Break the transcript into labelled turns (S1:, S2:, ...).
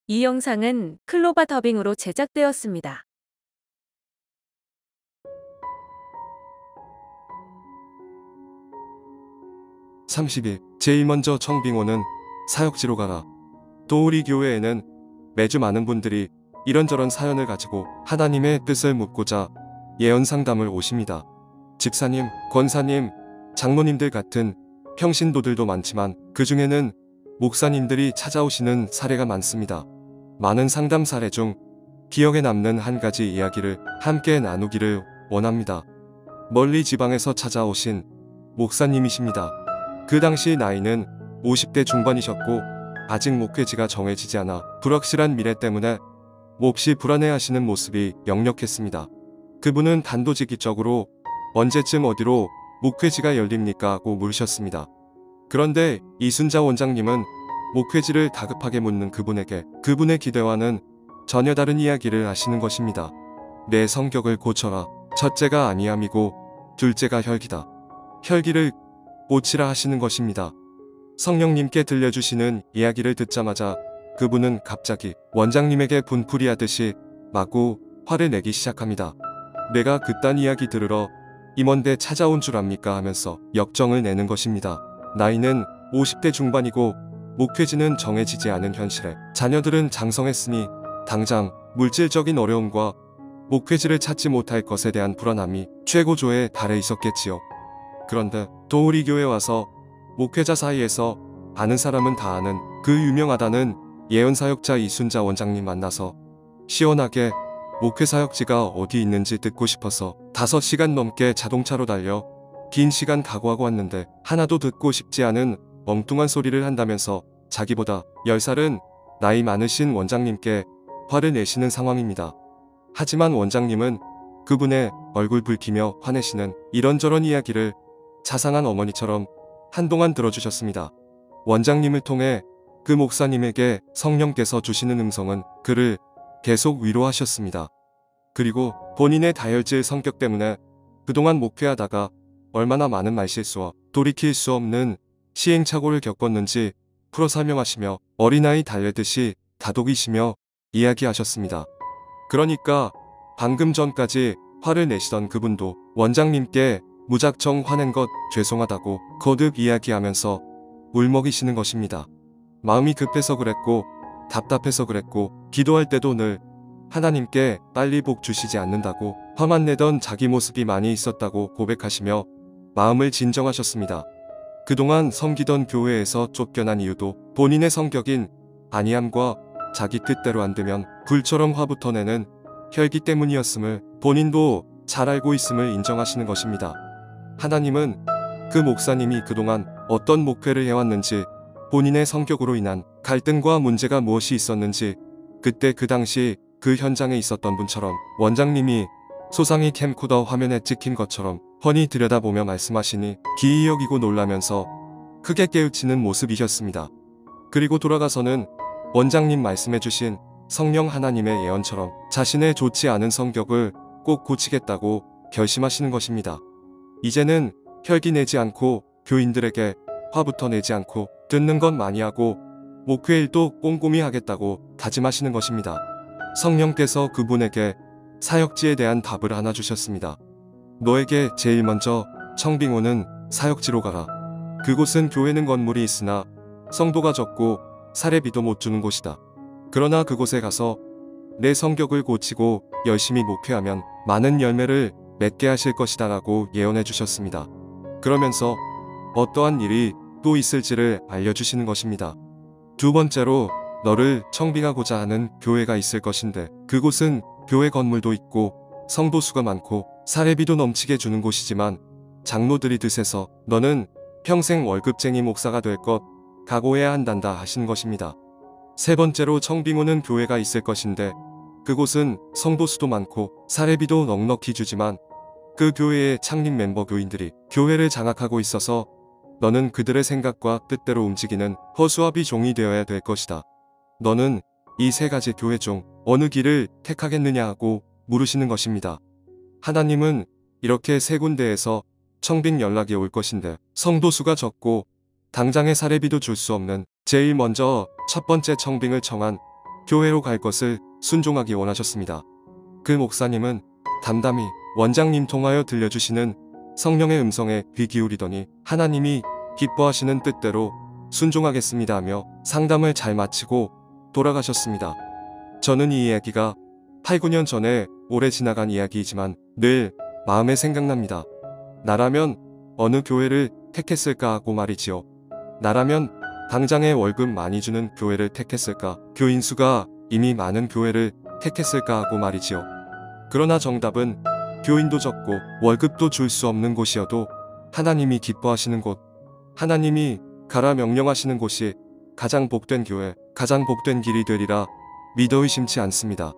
S1: 이 영상은 클로바 더빙으로 제작되었습니다.
S2: 30일 제일 먼저 청빙호는 사역지로 가라. 또 우리 교회에는 매주 많은 분들이 이런저런 사연을 가지고 하나님의 뜻을 묻고자 예언 상담을 오십니다. 집사님, 권사님, 장로님들 같은 평신도들도 많지만 그 중에는 목사님들이 찾아오시는 사례가 많습니다. 많은 상담 사례 중 기억에 남는 한 가지 이야기를 함께 나누기를 원합니다. 멀리 지방에서 찾아오신 목사님이십니다. 그 당시 나이는 50대 중반이셨고 아직 목회지가 정해지지 않아 불확실한 미래 때문에 몹시 불안해하시는 모습이 역력했습니다. 그분은 단도직입적으로 언제쯤 어디로 목회지가 열립니까 하고 물으셨습니다. 그런데 이순자 원장님은 목회지를 다급하게 묻는 그분에게 그분의 기대와는 전혀 다른 이야기를 하시는 것입니다. 내 성격을 고쳐라. 첫째가 아니함이고 둘째가 혈기다. 혈기를 고치라 하시는 것입니다. 성령님께 들려주시는 이야기를 듣자마자 그분은 갑자기 원장님에게 분풀이 하듯이 마구 화를 내기 시작합니다. 내가 그딴 이야기 들으러 임원대 찾아온 줄 압니까 하면서 역정을 내는 것입니다. 나이는 50대 중반이고 목회지는 정해지지 않은 현실에 자녀들은 장성했으니 당장 물질적인 어려움과 목회지를 찾지 못할 것에 대한 불안함이 최고조에 달해 있었겠지요. 그런데 또 우리 교회 와서 목회자 사이에서 아는 사람은 다 아는 그 유명하다는 예언사역자 이순자 원장님 만나서 시원하게 목회사역지가 어디 있는지 듣고 싶어서 5시간 넘게 자동차로 달려 긴 시간 각오하고 왔는데 하나도 듣고 싶지 않은 엉뚱한 소리를 한다면서 자기보다 10살은 나이 많으신 원장님께 화를 내시는 상황입니다. 하지만 원장님은 그분의 얼굴 붉히며 화내시는 이런저런 이야기를 자상한 어머니처럼 한동안 들어주셨습니다. 원장님을 통해 그 목사님에게 성령께서 주시는 음성은 그를 계속 위로하셨습니다. 그리고 본인의 다혈질 성격 때문에 그동안 목회하다가 얼마나 많은 말실수와 돌이킬 수 없는 시행착오를 겪었는지 풀어 설명하시며 어린아이 달래듯이 다독이시며 이야기하셨습니다. 그러니까 방금 전까지 화를 내시던 그분도 원장님께 무작정 화낸 것 죄송하다고 거듭 이야기하면서 울먹이시는 것입니다. 마음이 급해서 그랬고 답답해서 그랬고 기도할 때도 늘 하나님께 빨리 복 주시지 않는다고 화만 내던 자기 모습이 많이 있었다고 고백하시며 마음을 진정하셨습니다. 그동안 섬기던 교회에서 쫓겨난 이유도 본인의 성격인 안이함과 자기 뜻대로 안 되면 불처럼 화부터 내는 혈기 때문이었음을 본인도 잘 알고 있음을 인정하시는 것입니다. 하나님은 그 목사님이 그동안 어떤 목회를 해왔는지 본인의 성격으로 인한 갈등과 문제가 무엇이 있었는지 그때 그 당시 그 현장에 있었던 분처럼 원장님이 소상히 캠코더 화면에 찍힌 것처럼 훤히 들여다보며 말씀하시니 기이 여기고 놀라면서 크게 깨우치는 모습이셨습니다. 그리고 돌아가서는 원장님 말씀해주신 성령 하나님의 예언처럼 자신의 좋지 않은 성격을 꼭 고치겠다고 결심하시는 것입니다. 이제는 혈기 내지 않고 교인들에게 화부터 내지 않고 듣는 것 많이 하고 목회일도 꼼꼼히 하겠다고 다짐하시는 것입니다. 성령께서 그분에게 사역지에 대한 답을 하나 주셨습니다. 너에게 제일 먼저 청빙호는 사역지로 가라. 그곳은 교회는 건물이 있으나 성도가 적고 사례비도 못 주는 곳이다. 그러나 그곳에 가서 내 성격을 고치고 열심히 목회하면 많은 열매를 맺게 하실 것이다 라고 예언해 주셨습니다. 그러면서 어떠한 일이 또 있을지를 알려주시는 것입니다. 두 번째로 너를 청빙하고자 하는 교회가 있을 것인데 그곳은 교회 건물도 있고 성도 수가 많고 사례비도 넘치게 주는 곳이지만 장로들이 드세서 너는 평생 월급쟁이 목사가 될 것 각오해야 한단다 하시는 것입니다. 세 번째로 청빙호는 교회가 있을 것인데 그곳은 성도 수도 많고 사례비도 넉넉히 주지만 그 교회의 창립 멤버 교인들이 교회를 장악하고 있어서 너는 그들의 생각과 뜻대로 움직이는 허수아비 종이 되어야 될 것이다. 너는 이 세 가지 교회 중 어느 길을 택하겠느냐 하고 물으시는 것입니다. 하나님은 이렇게 세 군데에서 청빙 연락이 올 것인데 성도 수가 적고 당장의 사례비도 줄 수 없는 제일 먼저 첫 번째 청빙을 청한 교회로 갈 것을 순종하기 원하셨습니다. 그 목사님은 담담히 원장님 통하여 들려주시는 성령의 음성에 귀 기울이더니 하나님이 기뻐하시는 뜻대로 순종하겠습니다 하며 상담을 잘 마치고 돌아가셨습니다. 저는 이 이야기가 8, 9년 전에 오래 지나간 이야기이지만 늘 마음에 생각납니다. 나라면 어느 교회를 택했을까 하고 말이지요. 나라면 당장에 월급 많이 주는 교회를 택했을까, 교인 수가 이미 많은 교회를 택했을까 하고 말이지요. 그러나 정답은 교인도 적고 월급도 줄 수 없는 곳이어도 하나님이 기뻐하시는 곳, 하나님이 가라 명령하시는 곳이 가장 복된 교회, 가장 복된 길이 되리라 믿어 의심치 않습니다.